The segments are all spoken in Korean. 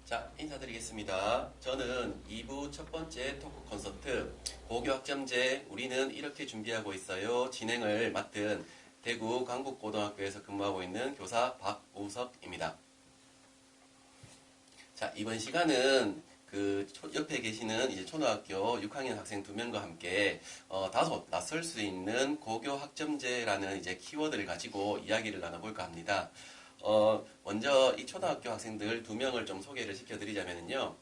자, 인사드리겠습니다. 저는 2부 첫 번째 토크 콘서트 고교학점제 우리는 이렇게 준비하고 있어요. 진행을 맡은 대구 강북고등학교에서 근무하고 있는 교사 박우석입니다. 자, 이번 시간은 옆에 계시는 이제 초등학교 6학년 학생 2명과 함께 다소 낯설 수 있는 고교학점제라는 이제 키워드를 가지고 이야기를 나눠볼까 합니다. 먼저 이 초등학교 학생들 2명을 좀 소개를 시켜드리자면요.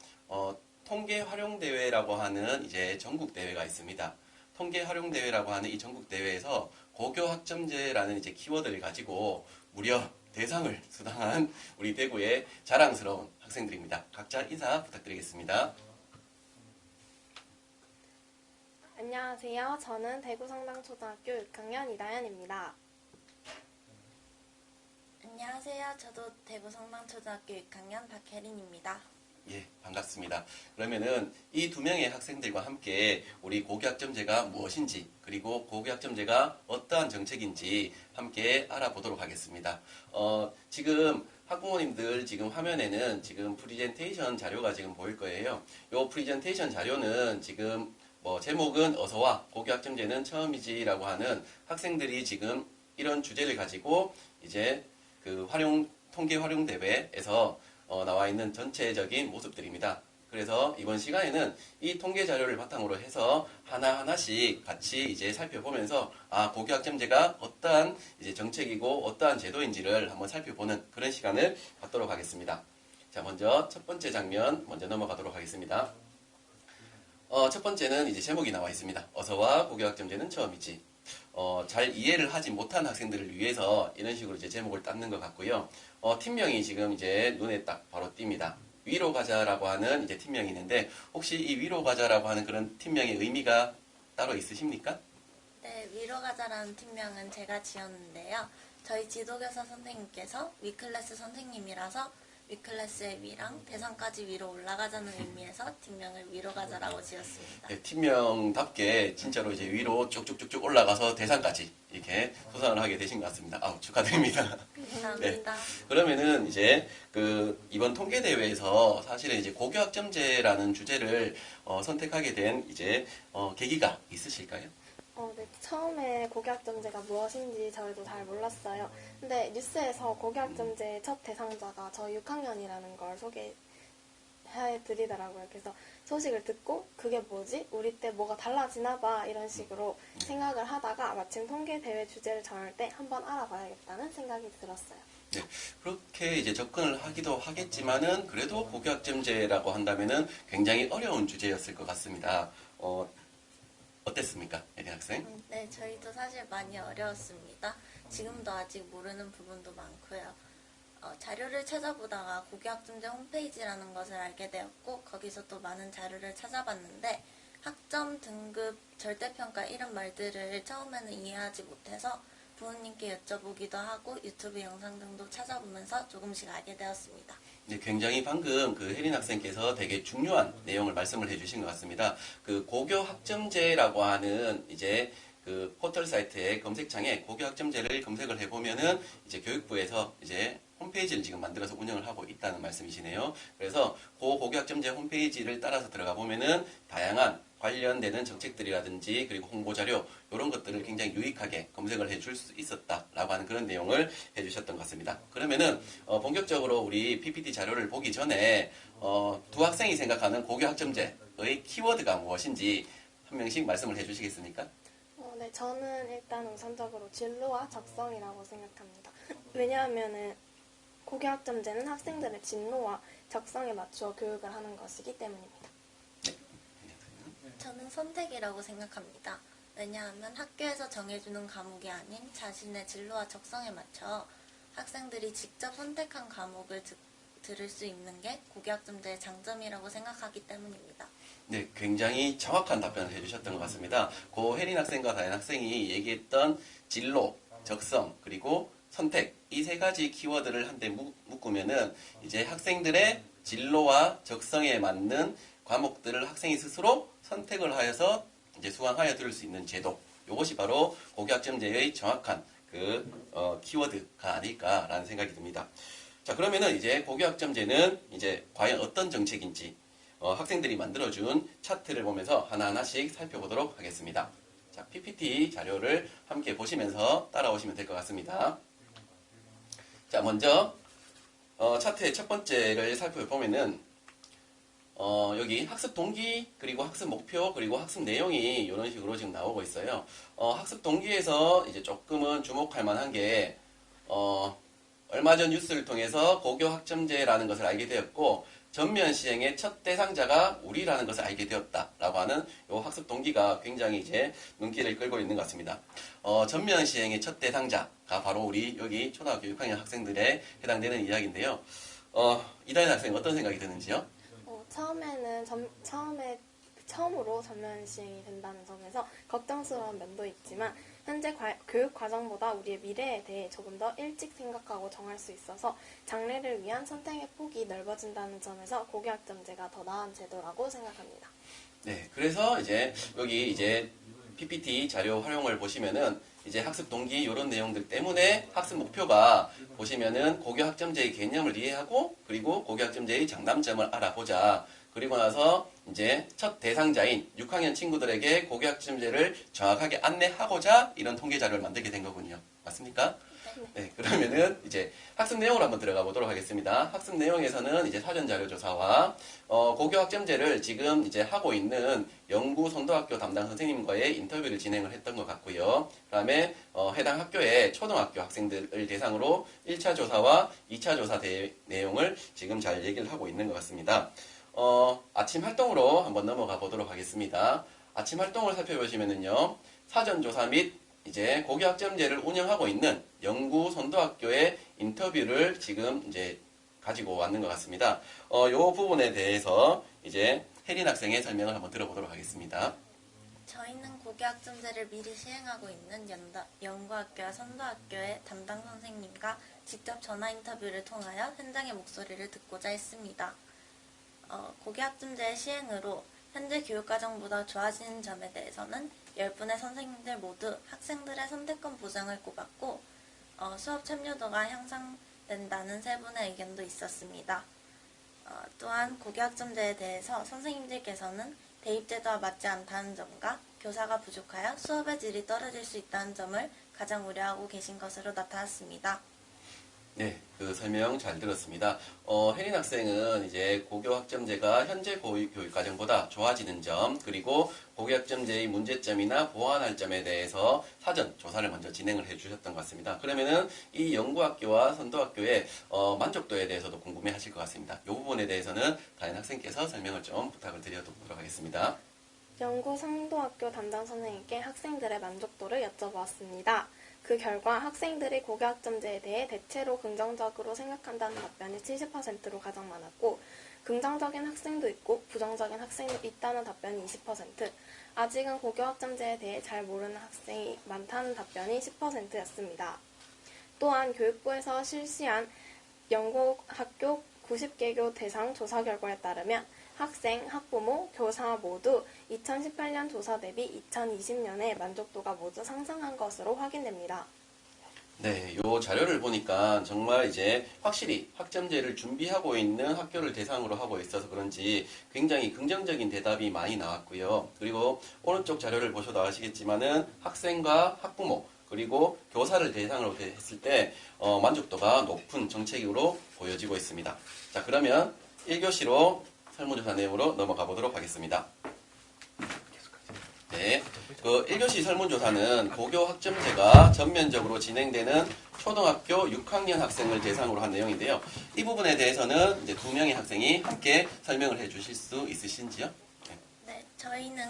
통계 활용 대회라고 하는 이제 전국 대회가 있습니다. 통계 활용 대회라고 하는 이 전국 대회에서 고교 학점제라는 이제 키워드를 가지고 무려 대상을 수상한 우리 대구의 자랑스러운 학생들입니다. 각자 인사 부탁드리겠습니다. 안녕하세요. 저는 대구 성당초등학교 6학년 이다현입니다. 안녕하세요. 저도 대구 성당초등학교 6학년 박혜린입니다. 예, 반갑습니다. 그러면은 이 2명의 학생들과 함께 우리 고교학점제가 무엇인지 그리고 고교학점제가 어떠한 정책인지 함께 알아보도록 하겠습니다. 지금 학부모님들 지금 화면에는 지금 프리젠테이션 자료가 지금 보일 거예요. 이 프리젠테이션 자료는 지금 제목은 어서와 고교학점제는 처음이지라고 하는 학생들이 지금 이런 주제를 가지고 이제 통계 활용 대회에서 나와 있는 전체적인 모습들입니다. 그래서 이번 시간에는 이 통계 자료를 바탕으로 해서 하나하나씩 같이 이제 살펴보면서 고교학점제가 어떠한 이제 정책이고 어떠한 제도인지를 한번 살펴보는 그런 시간을 갖도록 하겠습니다. 자, 먼저 첫 번째 장면 먼저 넘어가도록 하겠습니다. 첫 번째는 이제 제목이 나와 있습니다. 어서와 고교학점제는 처음이지. 잘 이해를 하지 못한 학생들을 위해서 이런 식으로 이제 제목을 땄는 것 같고요. 팀명이 지금 이제 눈에 딱 바로 띕니다. 위로 가자라고 하는 이제 팀명이 있는데 혹시 이 위로 가자라고 하는 그런 팀명의 의미가 따로 있으십니까? 네, 위로가자라는 팀명은 제가 지었는데요. 저희 지도교사 선생님께서 위클래스 선생님이라서 위클래스의 위랑 대상까지 위로 올라가자는 의미에서 팀명을 위로가자라고 지었습니다. 네, 팀명답게 진짜로 이제 위로 쭉쭉쭉쭉 올라가서 대상까지 이렇게 소상을 하게 되신 것 같습니다. 축하드립니다. 감사합니다. 네. 그러면은 이제 이번 통계 대회에서 사실은 이제 고교학점제라는 주제를 선택하게 된 이제 계기가 있으실까요? 네, 처음에 고교학점제가 무엇인지 저희도 잘 몰랐어요. 근데 뉴스에서 고교학점제의 첫 대상자가 저희 6학년이라는 걸 소개해드리더라고요. 그래서 소식을 듣고 그게 뭐지? 우리 때 뭐가 달라지나 봐 이런 식으로 생각을 하다가 마침 통계대회 주제를 정할 때 한번 알아봐야겠다는 생각이 들었어요. 네, 그렇게 이제 접근을 하기도 하겠지만은 그래도 고교학점제라고 한다면은 굉장히 어려운 주제였을 것 같습니다. 어땠습니까, 예린 학생? 네, 저희도 사실 많이 어려웠습니다. 지금도 아직 모르는 부분도 많고요. 자료를 찾아보다가 고교학점제 홈페이지라는 것을 알게 되었고 거기서 또 많은 자료를 찾아봤는데 학점, 등급, 절대평가 이런 말들을 처음에는 이해하지 못해서 부모님께 여쭤보기도 하고 유튜브 영상 등도 찾아보면서 조금씩 알게 되었습니다. 네, 굉장히 방금 혜린 학생께서 되게 중요한 내용을 말씀을 해주신 것 같습니다. 고교학점제라고 하는 이제 포털 사이트의 검색창에 고교학점제를 검색을 해보면은 이제 교육부에서 이제 홈페이지를 지금 만들어서 운영을 하고 있다는 말씀이시네요. 그래서 고교학점제 홈페이지를 따라서 들어가 보면은 다양한 관련되는 정책들이라든지 그리고 홍보자료 이런 것들을 굉장히 유익하게 검색을 해줄 수 있었다라고 하는 그런 내용을 해주셨던 것 같습니다. 그러면은 본격적으로 우리 PPT 자료를 보기 전에 두 학생이 생각하는 고교학점제의 키워드가 무엇인지 한 명씩 말씀을 해주시겠습니까? 네, 저는 일단 우선적으로 진로와 적성이라고 생각합니다. 왜냐하면은 고교학점제는 학생들의 진로와 적성에 맞추어 교육을 하는 것이기 때문입니다. 저는 선택이라고 생각합니다. 왜냐하면 학교에서 정해주는 과목이 아닌 자신의 진로와 적성에 맞춰 학생들이 직접 선택한 과목을 들을 수 있는 게 고교학점제의 장점이라고 생각하기 때문입니다. 네, 굉장히 정확한 답변을 해주셨던 것 같습니다. 혜린 학생과 다현 학생이 얘기했던 진로, 적성, 그리고 선택 이 세 가지 키워드를 한데 묶으면은 이제 학생들의 진로와 적성에 맞는 과목들을 학생이 스스로 선택을 하여서 이제 수강하여 들을 수 있는 제도. 이것이 바로 고교학점제의 정확한 키워드가 아닐까라는 생각이 듭니다. 자, 그러면은 이제 고교학점제는 이제 과연 어떤 정책인지 학생들이 만들어준 차트를 보면서 하나하나씩 살펴보도록 하겠습니다. 자, PPT 자료를 함께 보시면서 따라오시면 될 것 같습니다. 자, 먼저 차트의 첫 번째를 살펴보면은 여기 학습 동기, 그리고 학습 목표, 그리고 학습 내용이 이런 식으로 지금 나오고 있어요. 학습 동기에서 이제 조금은 주목할 만한 게 얼마 전 뉴스를 통해서 고교 학점제라는 것을 알게 되었고, 전면 시행의 첫 대상자가 우리라는 것을 알게 되었다라고 하는 이 학습 동기가 굉장히 이제 눈길을 끌고 있는 것 같습니다. 전면 시행의 첫 대상자가 바로 우리 여기 초등학교 6학년 학생들에 해당되는 이야기인데요. 이다현 학생 어떤 생각이 드는지요? 처음으로 전면 시행이 된다는 점에서 걱정스러운 면도 있지만 현재 교육 과정보다 우리의 미래에 대해 조금 더 일찍 생각하고 정할 수 있어서 장래를 위한 선택의 폭이 넓어진다는 점에서 고교학점제가 더 나은 제도라고 생각합니다. 네, 그래서 이제 여기 이제 PPT 자료 활용을 보시면은 이제 학습 동기 이런 내용들 때문에 학습 목표가 보시면은 고교학점제의 개념을 이해하고, 그리고 고교학점제의 장단점을 알아보자. 그리고 나서 이제 첫 대상자인 6학년 친구들에게 고교학점제를 정확하게 안내하고자 이런 통계 자료를 만들게 된 거군요. 맞습니까? 네, 그러면은 이제 학습 내용으로 한번 들어가 보도록 하겠습니다. 학습 내용에서는 이제 사전 자료 조사와 고교학점제를 지금 이제 하고 있는 영구 선도학교 담당 선생님과의 인터뷰를 진행을 했던 것 같고요. 그다음에 해당 학교의 초등학교 학생들을 대상으로 1차 조사와 2차 조사 내용을 지금 잘 얘기를 하고 있는 것 같습니다. 아침 활동으로 한번 넘어가 보도록 하겠습니다. 아침 활동을 살펴보시면은요, 사전 조사 및 이제 고교학점제를 운영하고 있는 영구 선도학교의 인터뷰를 지금 이제 가지고 왔는 것 같습니다. 요 부분에 대해서 이제 혜린 학생의 설명을 한번 들어보도록 하겠습니다. 저희는 고교학점제를 미리 시행하고 있는 영구학교와 선도학교의 담당 선생님과 직접 전화 인터뷰를 통하여 현장의 목소리를 듣고자 했습니다. 고교학점제의 시행으로 현재 교육과정보다 좋아지는 점에 대해서는 10분의 선생님들 모두 학생들의 선택권 보장을 꼽았고, 수업 참여도가 향상된다는 3분의 의견도 있었습니다. 또한 고교학점제에 대해서 선생님들께서는 대입제도와 맞지 않다는 점과 교사가 부족하여 수업의 질이 떨어질 수 있다는 점을 가장 우려하고 계신 것으로 나타났습니다. 네, 그 설명 잘 들었습니다. 혜린 학생은 이제 고교학점제가 현재 교육과정보다 좋아지는 점, 그리고 고교학점제의 문제점이나 보완할 점에 대해서 사전 조사를 먼저 진행을 해주셨던 것 같습니다. 그러면은 이 영구학교와 선도학교의 만족도에 대해서도 궁금해 하실 것 같습니다. 이 부분에 대해서는 다현 학생께서 설명을 좀 부탁을 드려보도록 하겠습니다. 영구 선도학교 담당 선생님께 학생들의 만족도를 여쭤보았습니다. 그 결과 학생들이 고교학점제에 대해 대체로 긍정적으로 생각한다는 답변이 70%로 가장 많았고, 긍정적인 학생도 있고 부정적인 학생도 있다는 답변이 20%, 아직은 고교학점제에 대해 잘 모르는 학생이 많다는 답변이 10%였습니다. 또한 교육부에서 실시한 영구학교 90개교 대상 조사 결과에 따르면 학생, 학부모, 교사 모두 2018년 조사 대비 2020년에 만족도가 모두 상승한 것으로 확인됩니다. 네, 요 자료를 보니까 정말 이제 확실히 학점제를 준비하고 있는 학교를 대상으로 하고 있어서 그런지 굉장히 긍정적인 대답이 많이 나왔고요. 그리고 오른쪽 자료를 보셔도 아시겠지만은 학생과 학부모, 그리고 교사를 대상으로 했을 때 만족도가 높은 정책으로 보여지고 있습니다. 자, 그러면 1교시로 설문조사 내용으로 넘어가 보도록 하겠습니다. 네, 그 1교시 설문조사는 고교 학점제가 전면적으로 진행되는 초등학교 6학년 학생을 대상으로 한 내용인데요. 이 부분에 대해서는 이제 2명의 학생이 함께 설명을 해 주실 수 있으신지요? 네, 저희는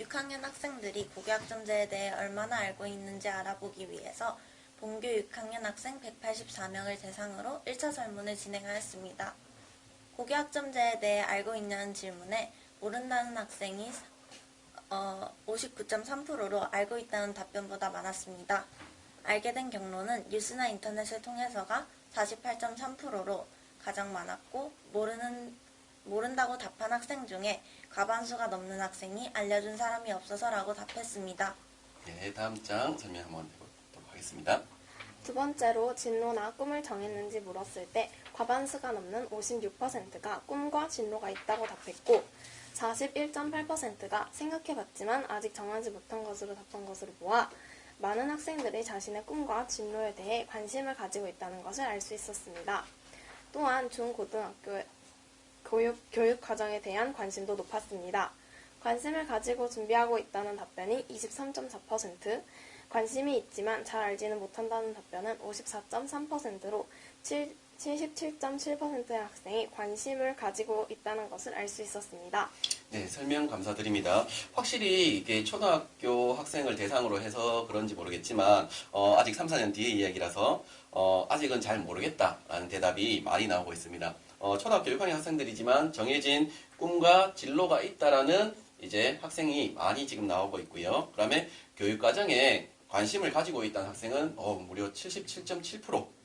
6학년 학생들이 고교학점제에 대해 얼마나 알고 있는지 알아보기 위해서 본교 6학년 학생 184명을 대상으로 1차 설문을 진행하였습니다. 고교학점제에 대해 알고 있냐는 질문에 모른다는 학생이 59.3%로 알고 있다는 답변보다 많았습니다. 알게 된 경로는 뉴스나 인터넷을 통해서가 48.3%로 가장 많았고, 모른다고 답한 학생 중에 과반수가 넘는 학생이 알려준 사람이 없어서라고 답했습니다. 네, 다음 장 설명 한번 해보도록 하겠습니다. 두 번째로 진로나 꿈을 정했는지 물었을 때 과반수가 넘는 56%가 꿈과 진로가 있다고 답했고 41.8%가 생각해봤지만 아직 정하지 못한 것으로 답한 것으로 보아 많은 학생들이 자신의 꿈과 진로에 대해 관심을 가지고 있다는 것을 알 수 있었습니다. 또한 중고등학교 교육 과정에 대한 관심도 높았습니다. 관심을 가지고 준비하고 있다는 답변이 23.4%, 관심이 있지만 잘 알지는 못한다는 답변은 54.3%로 77.7%의 학생이 관심을 가지고 있다는 것을 알 수 있었습니다. 네, 설명 감사드립니다. 확실히 이게 초등학교 학생을 대상으로 해서 그런지 모르겠지만 아직 3, 4년 뒤의 이야기라서 아직은 잘 모르겠다라는 대답이 많이 나오고 있습니다. 초등학교 6학년 학생들이지만 정해진 꿈과 진로가 있다라는 이제 학생이 많이 지금 나오고 있고요. 그다음에 교육과정에 관심을 가지고 있다는 학생은 무려 77.7%.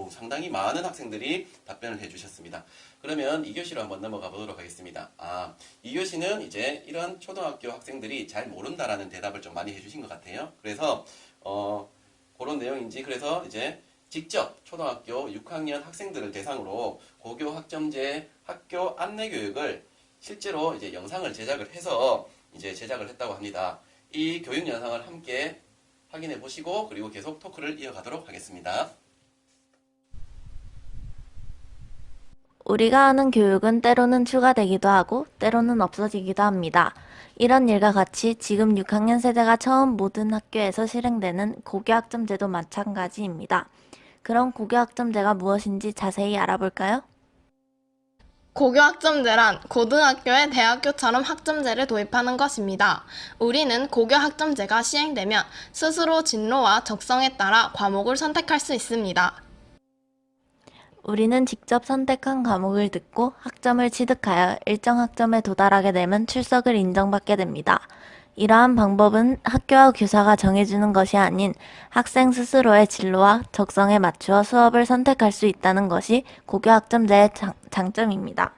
상당히 많은 학생들이 답변을 해주셨습니다. 그러면 2교시로 한번 넘어가 보도록 하겠습니다. 2교시는 이제 이런 초등학교 학생들이 잘 모른다라는 대답을 좀 많이 해주신 것 같아요. 그래서 그런 내용인지 그래서 이제 직접 초등학교 6학년 학생들을 대상으로 고교 학점제 학교 안내 교육을 실제로 이제 영상을 제작을 해서 이제 제작을 했다고 합니다. 이 교육 영상을 함께 확인해 보시고 그리고 계속 토크를 이어가도록 하겠습니다. 우리가 하는 교육은 때로는 추가되기도 하고 때로는 없어지기도 합니다. 이런 일과 같이 지금 6학년 세대가 처음 모든 학교에서 실행되는 고교학점제도 마찬가지입니다. 그럼 고교학점제가 무엇인지 자세히 알아볼까요? 고교학점제란 고등학교에 대학교처럼 학점제를 도입하는 것입니다. 우리는 고교학점제가 시행되면 스스로 진로와 적성에 따라 과목을 선택할 수 있습니다. 우리는 직접 선택한 과목을 듣고 학점을 취득하여 일정 학점에 도달하게 되면 출석을 인정받게 됩니다. 이러한 방법은 학교와 교사가 정해주는 것이 아닌 학생 스스로의 진로와 적성에 맞추어 수업을 선택할 수 있다는 것이 고교학점제의 장점입니다.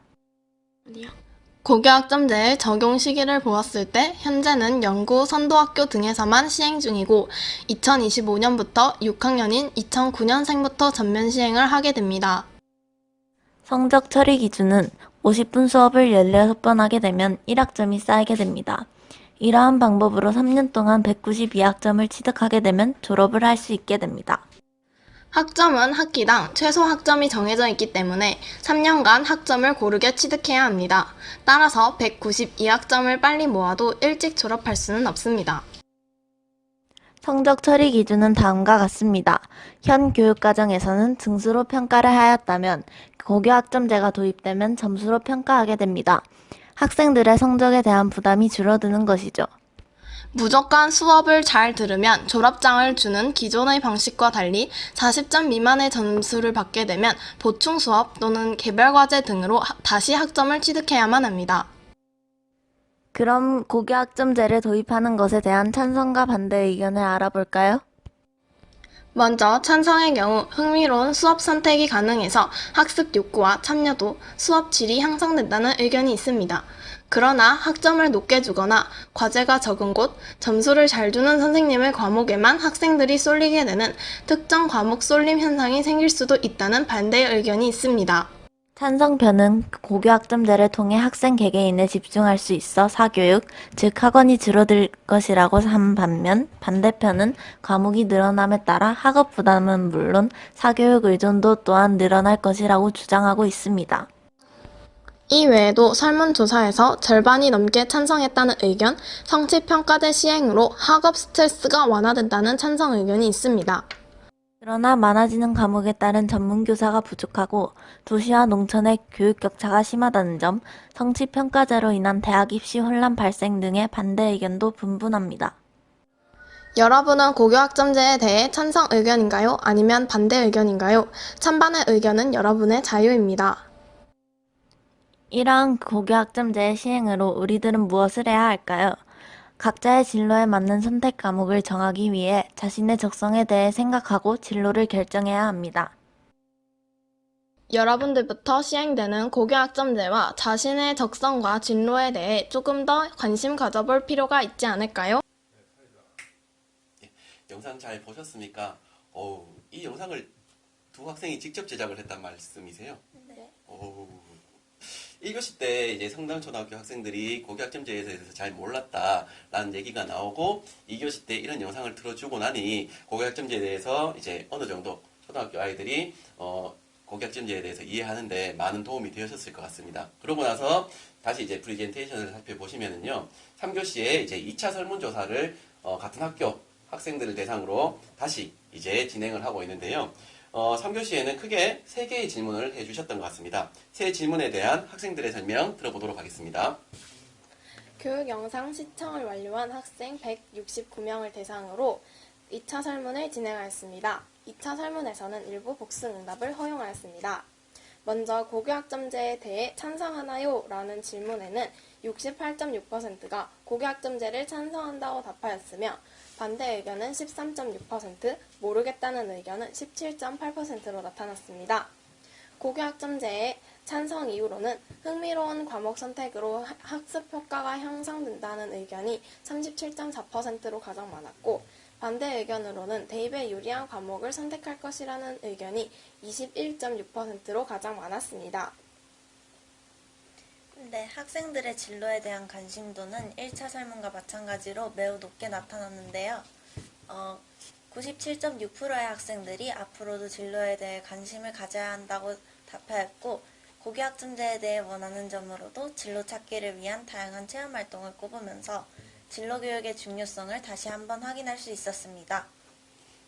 고교학점제의 적용 시기를 보았을 때 현재는 영구, 선도학교 등에서만 시행 중이고 2025년부터 6학년인 2009년생부터 전면 시행을 하게 됩니다. 성적 처리 기준은 50분 수업을 16번 하게 되면 1학점이 쌓이게 됩니다. 이러한 방법으로 3년 동안 192학점을 취득하게 되면 졸업을 할 수 있게 됩니다. 학점은 학기당 최소 학점이 정해져 있기 때문에 3년간 학점을 고르게 취득해야 합니다. 따라서 192학점을 빨리 모아도 일찍 졸업할 수는 없습니다. 성적 처리 기준은 다음과 같습니다. 현 교육과정에서는 등수로 평가를 하였다면 고교학점제가 도입되면 점수로 평가하게 됩니다. 학생들의 성적에 대한 부담이 줄어드는 것이죠. 무조건 수업을 잘 들으면 졸업장을 주는 기존의 방식과 달리 40점 미만의 점수를 받게 되면 보충 수업 또는 개별과제 등으로 다시 학점을 취득해야만 합니다. 그럼 고교학점제를 도입하는 것에 대한 찬성과 반대 의견을 알아볼까요? 먼저 찬성의 경우 흥미로운 수업 선택이 가능해서 학습 욕구와 참여도, 수업 질이 향상된다는 의견이 있습니다. 그러나 학점을 높게 주거나 과제가 적은 곳, 점수를 잘 주는 선생님의 과목에만 학생들이 쏠리게 되는 특정 과목 쏠림 현상이 생길 수도 있다는 반대의 의견이 있습니다. 찬성편은 고교학점제를 통해 학생 개개인에 집중할 수 있어 사교육, 즉 학원이 줄어들 것이라고 한 반면 반대편은 과목이 늘어남에 따라 학업 부담은 물론 사교육 의존도 또한 늘어날 것이라고 주장하고 있습니다. 이 외에도 설문조사에서 절반이 넘게 찬성했다는 의견, 성취평가제 시행으로 학업 스트레스가 완화된다는 찬성 의견이 있습니다. 그러나 많아지는 과목에 따른 전문교사가 부족하고 도시와 농촌의 교육 격차가 심하다는 점, 성취평가제로 인한 대학 입시 혼란 발생 등의 반대 의견도 분분합니다. 여러분은 고교학점제에 대해 찬성 의견인가요? 아니면 반대 의견인가요? 찬반의 의견은 여러분의 자유입니다. 이러한 고교학점제의 시행으로 우리들은 무엇을 해야 할까요? 각자의 진로에 맞는 선택 과목을 정하기 위해 자신의 적성에 대해 생각하고 진로를 결정해야 합니다. 여러분들부터 시행되는 고교학점제와 자신의 적성과 진로에 대해 조금 더 관심 가져볼 필요가 있지 않을까요? 영상 잘 보셨습니까? 이 영상을 두 학생이 직접 제작을 했단 말씀이세요? 네. 오. 1교시 때 이제 성당초등학교 학생들이 고교학점제에 대해서 잘 몰랐다라는 얘기가 나오고 2교시 때 이런 영상을 틀어주고 나니 고교학점제에 대해서 이제 어느 정도 초등학교 아이들이 고교학점제에 대해서 이해하는데 많은 도움이 되셨을 것 같습니다. 그러고 나서 다시 이제 프레젠테이션을 살펴보시면은요, 3교시에 이제 2차 설문조사를 같은 학교 학생들을 대상으로 다시 이제 진행을 하고 있는데요. 3교시에는 크게 3개의 질문을 해주셨던 것 같습니다. 세 질문에 대한 학생들의 설명 들어보도록 하겠습니다. 교육 영상 시청을 완료한 학생 169명을 대상으로 2차 설문을 진행하였습니다. 2차 설문에서는 일부 복수 응답을 허용하였습니다. 먼저 고교학점제에 대해 찬성하나요? 라는 질문에는 68.6%가 고교학점제를 찬성한다고 답하였으며 반대 의견은 13.6%, 모르겠다는 의견은 17.8%로 나타났습니다. 고교학점제의 찬성 이유로는 흥미로운 과목 선택으로 학습 효과가 향상된다는 의견이 37.4%로 가장 많았고, 반대 의견으로는 대입에 유리한 과목을 선택할 것이라는 의견이 21.6%로 가장 많았습니다. 네, 학생들의 진로에 대한 관심도는 1차 설문과 마찬가지로 매우 높게 나타났는데요. 97.6%의 학생들이 앞으로도 진로에 대해 관심을 가져야 한다고 답하였고, 고교학점제에 대해 원하는 점으로도 진로 찾기를 위한 다양한 체험 활동을 꼽으면서 진로 교육의 중요성을 다시 한번 확인할 수 있었습니다.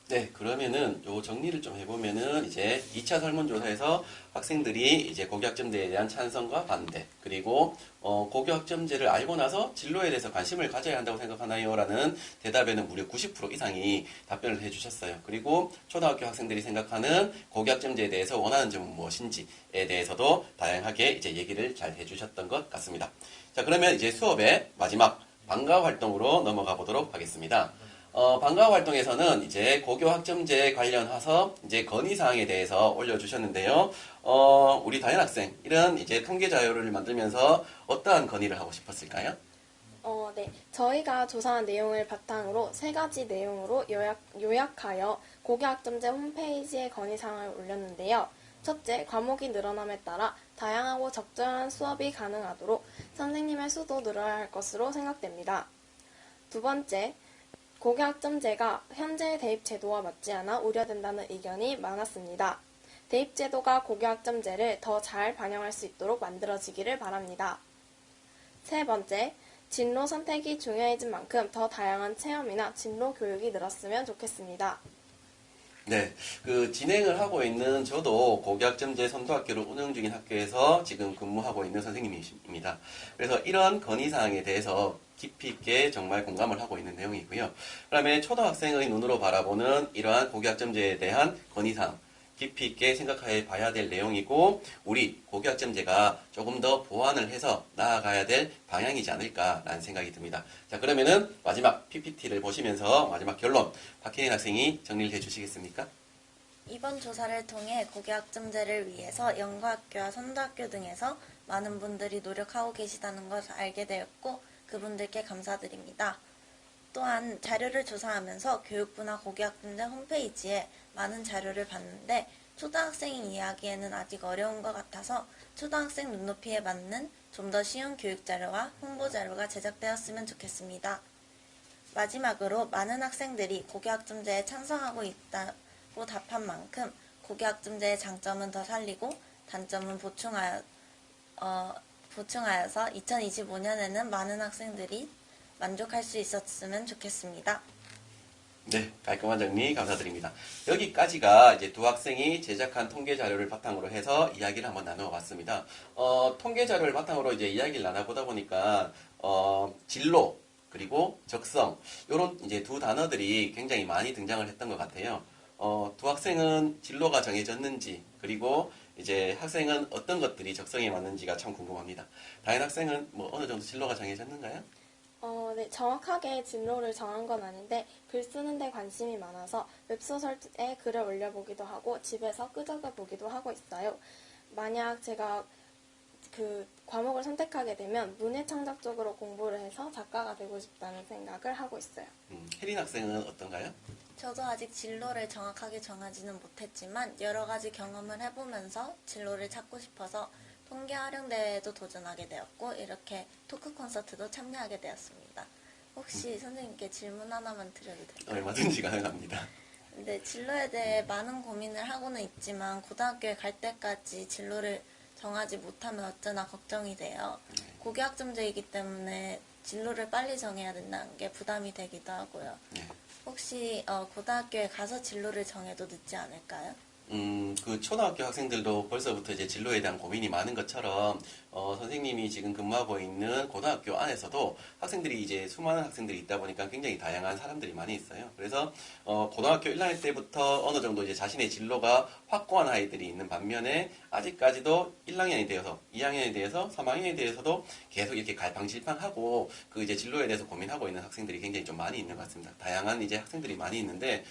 네, 그러면은 요 정리를 좀 해보면은 이제 2차 설문조사에서 학생들이 이제 고교학점제에 대한 찬성과 반대, 그리고 고교학점제를 알고 나서 진로에 대해서 관심을 가져야 한다고 생각하나요? 라는 대답에는 무려 90% 이상이 답변을 해주셨어요. 그리고 초등학교 학생들이 생각하는 고교학점제에 대해서 원하는 점은 무엇인지에 대해서도 다양하게 이제 얘기를 잘 해주셨던 것 같습니다. 자, 그러면 이제 수업의 마지막 방과 활동으로 넘어가 보도록 하겠습니다. 방과 활동에서는 이제 고교학점제 관련해서 이제 건의사항에 대해서 올려주셨는데요. 우리 다현 학생, 이런 이제 통계 자료를 만들면서 어떠한 건의를 하고 싶었을까요? 네. 저희가 조사한 내용을 바탕으로 3가지 내용으로 요약하여 고교학점제 홈페이지에 건의사항을 올렸는데요. 첫째, 과목이 늘어남에 따라 다양하고 적절한 수업이 가능하도록 선생님의 수도 늘어야 할 것으로 생각됩니다. 두 번째, 고교학점제가 현재 대입 제도와 맞지 않아 우려된다는 의견이 많았습니다. 대입 제도가 고교학점제를 더 잘 반영할 수 있도록 만들어지기를 바랍니다. 세 번째, 진로 선택이 중요해진 만큼 더 다양한 체험이나 진로 교육이 늘었으면 좋겠습니다. 네, 그 진행을 하고 있는 저도 고교학점제 선도학교를 운영 중인 학교에서 지금 근무하고 있는 선생님입니다. 그래서 이런 건의사항에 대해서 깊이 있게 정말 공감을 하고 있는 내용이고요. 그다음에 초등학생의 눈으로 바라보는 이러한 고교학점제에 대한 건의사항, 깊이 있게 생각해 봐야 될 내용이고, 우리 고교학점제가 조금 더 보완을 해서 나아가야 될 방향이지 않을까라는 생각이 듭니다. 자, 그러면은 마지막 PPT를 보시면서 마지막 결론, 박혜인 학생이 정리를 해주시겠습니까? 이번 조사를 통해 고교학점제를 위해서 연구학교와 선도학교 등에서 많은 분들이 노력하고 계시다는 것을 알게 되었고, 그분들께 감사드립니다. 또한 자료를 조사하면서 교육부나 고교학점제 홈페이지에 많은 자료를 봤는데 초등학생이 이해하기에는 아직 어려운 것 같아서 초등학생 눈높이에 맞는 좀 더 쉬운 교육 자료와 홍보 자료가 제작되었으면 좋겠습니다. 마지막으로 많은 학생들이 고교학점제에 찬성하고 있다고 답한 만큼 고교학점제의 장점은 더 살리고 단점은 보충하여서 2025년에는 많은 학생들이 만족할 수 있었으면 좋겠습니다. 네, 깔끔한 정리 감사드립니다. 여기까지가 이제 두 학생이 제작한 통계 자료를 바탕으로 해서 이야기를 한번 나누어봤습니다. 통계 자료를 바탕으로 이제 이야기를 나눠보다 보니까 진로 그리고 적성 이런 이제 두 단어들이 굉장히 많이 등장을 했던 것 같아요. 두 학생은 진로가 정해졌는지 그리고 이제 학생은 어떤 것들이 적성에 맞는지가 참 궁금합니다. 다현 학생은 뭐 어느 정도 진로가 정해졌는가요? 네, 정확하게 진로를 정한 건 아닌데 글 쓰는 데 관심이 많아서 웹소설에 글을 올려보기도 하고 집에서 끄적여 보기도 하고 있어요. 만약 제가 그 과목을 선택하게 되면 문예창작 쪽으로 공부를 해서 작가가 되고 싶다는 생각을 하고 있어요. 혜린 학생은 어떤가요? 저도 아직 진로를 정확하게 정하지는 못했지만 여러 가지 경험을 해보면서 진로를 찾고 싶어서 통계 활용대회에도 도전하게 되었고 이렇게 토크 콘서트도 참여하게 되었습니다. 혹시 선생님께 질문 하나만 드려도 될까요? 얼마든지 가능합니다. 네, 진로에 대해 많은 고민을 하고는 있지만 고등학교에 갈 때까지 진로를 정하지 못하면 어쩌나 걱정이 돼요. 고교학점제이기 때문에 진로를 빨리 정해야 된다는 게 부담이 되기도 하고요. 네. 혹시 고등학교에 가서 진로를 정해도 늦지 않을까요? 그 초등학교 학생들도 벌써부터 이제 진로에 대한 고민이 많은 것처럼 선생님이 지금 근무하고 있는 고등학교 안에서도 학생들이 이제 수많은 학생들이 있다 보니까 굉장히 다양한 사람들이 많이 있어요. 그래서 고등학교 1학년 때부터 어느 정도 이제 자신의 진로가 확고한 아이들이 있는 반면에 아직까지도 1학년이 되어서 2학년이 되어서 3학년이 되어서도 계속 이렇게 갈팡질팡하고 그 이제 진로에 대해서 고민하고 있는 학생들이 굉장히 좀 많이 있는 것 같습니다. 다양한 이제 학생들이 많이 있는데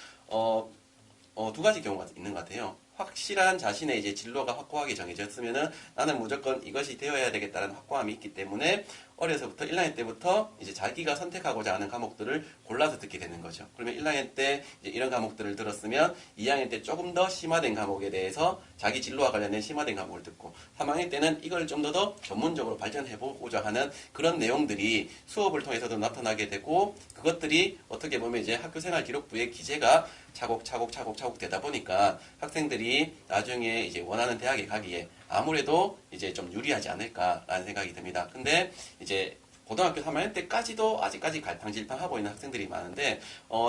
두 가지 경우가 있는 것 같아요. 확실한 자신의 이제 진로가 확고하게 정해졌으면은 나는 무조건 이것이 되어야 되겠다는 확고함이 있기 때문에 어려서부터 1학년 때부터 이제 자기가 선택하고자 하는 과목들을 골라서 듣게 되는 거죠. 그러면 1학년 때 이제 이런 과목들을 들었으면 2학년 때 조금 더 심화된 과목에 대해서 자기 진로와 관련된 심화된 과목을 듣고 3학년 때는 이걸 좀 더 전문적으로 발전해보고자 하는 그런 내용들이 수업을 통해서도 나타나게 되고 그것들이 어떻게 보면 이제 학교생활 기록부의 기재가 차곡차곡 되다 보니까 학생들이 나중에 이제 원하는 대학에 가기에 아무래도 이제 좀 유리하지 않을까라는 생각이 듭니다. 근데 이제 고등학교 3학년 때까지도 아직까지 갈팡질팡하고 있는 학생들이 많은데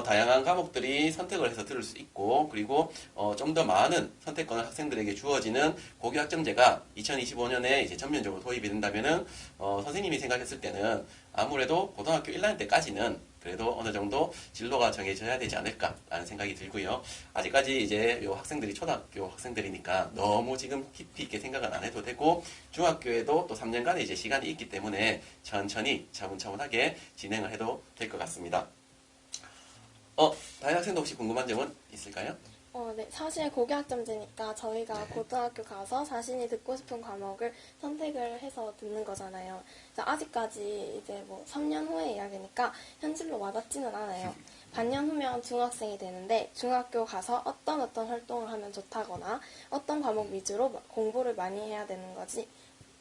다양한 과목들이 선택을 해서 들을 수 있고 그리고 좀 더 많은 선택권을 학생들에게 주어지는 고교학점제가 2025년에 이제 전면적으로 도입이 된다면은 선생님이 생각했을 때는 아무래도 고등학교 1학년 때까지는 그래도 어느 정도 진로가 정해져야 되지 않을까라는 생각이 들고요. 아직까지 이제 요 학생들이 초등학교 학생들이니까 너무 지금 깊이 있게 생각은 안 해도 되고 중학교에도 또 3년간의 이제 시간이 있기 때문에 천천히 차분차분하게 진행을 해도 될 것 같습니다. 다른 학생도 혹시 궁금한 점은 있을까요? 네. 사실 고교학점제니까 저희가 고등학교 가서 자신이 듣고 싶은 과목을 선택을 해서 듣는 거잖아요. 그래서 아직까지 이제 뭐 3년 후의 이야기니까 현실로 와닿지는 않아요. 반년 후면 중학생이 되는데 중학교 가서 어떤 활동을 하면 좋다거나 어떤 과목 위주로 공부를 많이 해야 되는 거지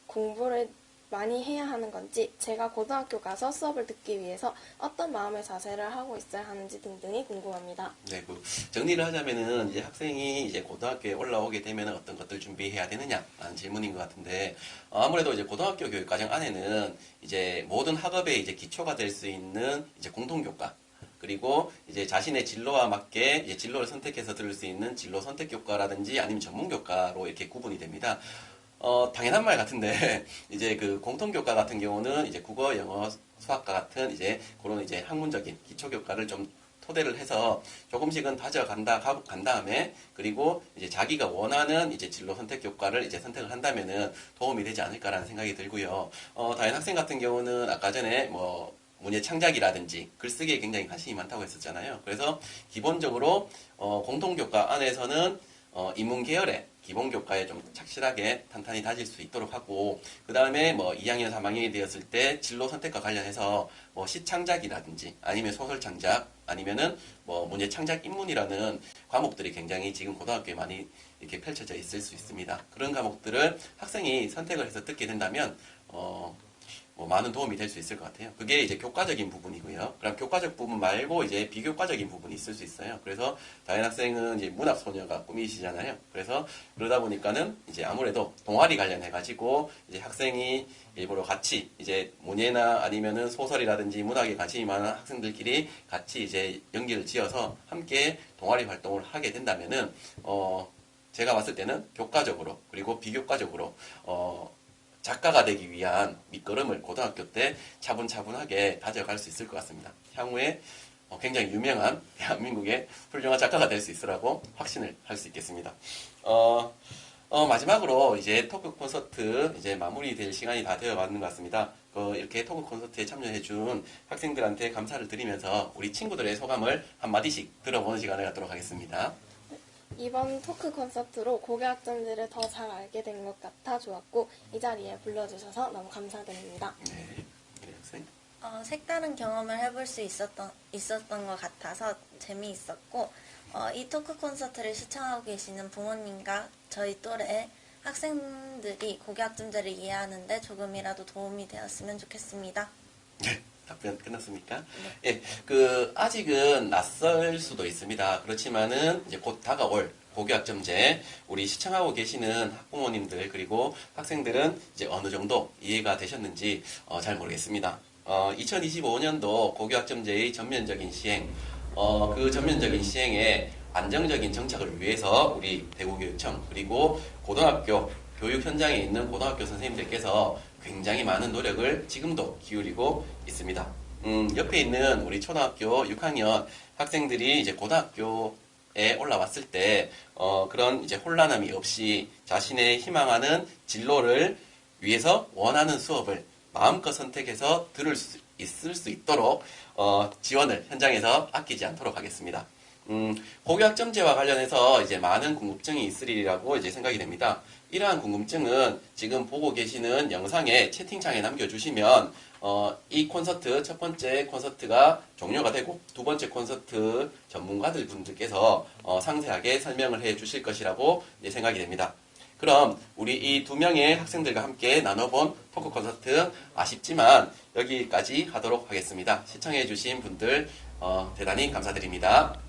공부를 많이 해야 하는 건지 제가 고등학교 가서 수업을 듣기 위해서 어떤 마음의 자세를 하고 있어야 하는지 등등이 궁금합니다. 네, 정리를 하자면은 이제 학생이 이제 고등학교에 올라오게 되면 어떤 것들 준비해야 되느냐라는 질문인 것 같은데 아무래도 이제 고등학교 교육과정 안에는 이제 모든 학업의 이제 기초가 될 수 있는 이제 공통교과 그리고 이제 자신의 진로와 맞게 이제 진로를 선택해서 들을 수 있는 진로 선택 교과라든지 아니면 전문 교과로 이렇게 구분이 됩니다. 당연한 말 같은데, 이제 그 공통교과 같은 경우는 이제 국어, 영어, 수학과 같은 이제 그런 이제 학문적인 기초교과를 좀 토대를 해서 조금씩은 간 다음에, 그리고 이제 자기가 원하는 이제 진로 선택 교과를 이제 선택을 한다면은 도움이 되지 않을까라는 생각이 들고요. 다른 학생 같은 경우는 아까 전에 뭐, 문예 창작이라든지 글쓰기에 굉장히 관심이 많다고 했었잖아요. 그래서 기본적으로, 공통교과 안에서는 인문 계열의 기본 교과에 좀 착실하게 탄탄히 다질 수 있도록 하고 그 다음에 뭐 2학년, 3학년이 되었을 때 진로 선택과 관련해서 뭐 시창작이라든지 아니면 소설 창작 아니면은 뭐 문예 창작 인문이라는 과목들이 굉장히 지금 고등학교에 많이 이렇게 펼쳐져 있을 수 있습니다. 그런 과목들을 학생이 선택을 해서 듣게 된다면 뭐 많은 도움이 될 수 있을 것 같아요. 그게 이제 교과적인 부분이고요. 그럼 교과적 부분 말고 이제 비교과적인 부분이 있을 수 있어요. 그래서 다현 학생은 이제 문학 소녀가 꿈이시잖아요. 그래서 그러다 보니까는 이제 아무래도 동아리 관련해 가지고 이제 학생이 일부러 같이 이제 문예나 아니면은 소설이라든지 문학에 관심이 많은 학생들끼리 같이 이제 연기를 지어서 함께 동아리 활동을 하게 된다면은 제가 봤을 때는 교과적으로 그리고 비교과적으로 작가가 되기 위한 밑거름을 고등학교 때 차분차분하게 다져갈 수 있을 것 같습니다. 향후에 굉장히 유명한 대한민국의 훌륭한 작가가 될 수 있으라고 확신을 할 수 있겠습니다. 마지막으로 이제 토크 콘서트 이제 마무리될 시간이 다 되어 가는 것 같습니다. 이렇게 토크 콘서트에 참여해준 학생들한테 감사를 드리면서 우리 친구들의 소감을 한마디씩 들어보는 시간을 갖도록 하겠습니다. 이번 토크 콘서트로 고교학점제를 더 잘 알게 된 것 같아 좋았고 이 자리에 불러주셔서 너무 감사드립니다. 네, 학생. 색다른 경험을 해볼 수 있었던 것 같아서 재미있었고, 이 토크 콘서트를 시청하고 계시는 부모님과 저희 또래 학생들이 고교학점제를 이해하는데 조금이라도 도움이 되었으면 좋겠습니다. 네, 답변 끝났습니까? 예, 아직은 낯설 수도 있습니다. 그렇지만은 이제 곧 다가올 고교학점제, 우리 시청하고 계시는 학부모님들 그리고 학생들은 이제 어느 정도 이해가 되셨는지 잘 모르겠습니다. 2025년도 고교학점제의 전면적인 시행, 그 전면적인 시행에 안정적인 정착을 위해서 우리 대구교육청 그리고 고등학교 교육 현장에 있는 고등학교 선생님들께서 굉장히 많은 노력을 지금도 기울이고 있습니다. 옆에 있는 우리 초등학교 6학년 학생들이 이제 고등학교에 올라왔을 때 그런 이제 혼란함이 없이 자신의 희망하는 진로를 위해서 원하는 수업을 마음껏 선택해서 들을 수 있을 수 있도록 지원을 현장에서 아끼지 않도록 하겠습니다. 고교학점제와 관련해서 이제 많은 궁금증이 있으리라고 이제 생각이 됩니다. 이러한 궁금증은 지금 보고 계시는 영상에 채팅창에 남겨주시면 이 콘서트 첫 번째 콘서트가 종료가 되고 두 번째 콘서트 전문가들 분들께서 상세하게 설명을 해 주실 것이라고 이제 생각이 됩니다. 그럼 우리 이 두 명의 학생들과 함께 나눠본 토크 콘서트 아쉽지만 여기까지 하도록 하겠습니다. 시청해 주신 분들 대단히 감사드립니다.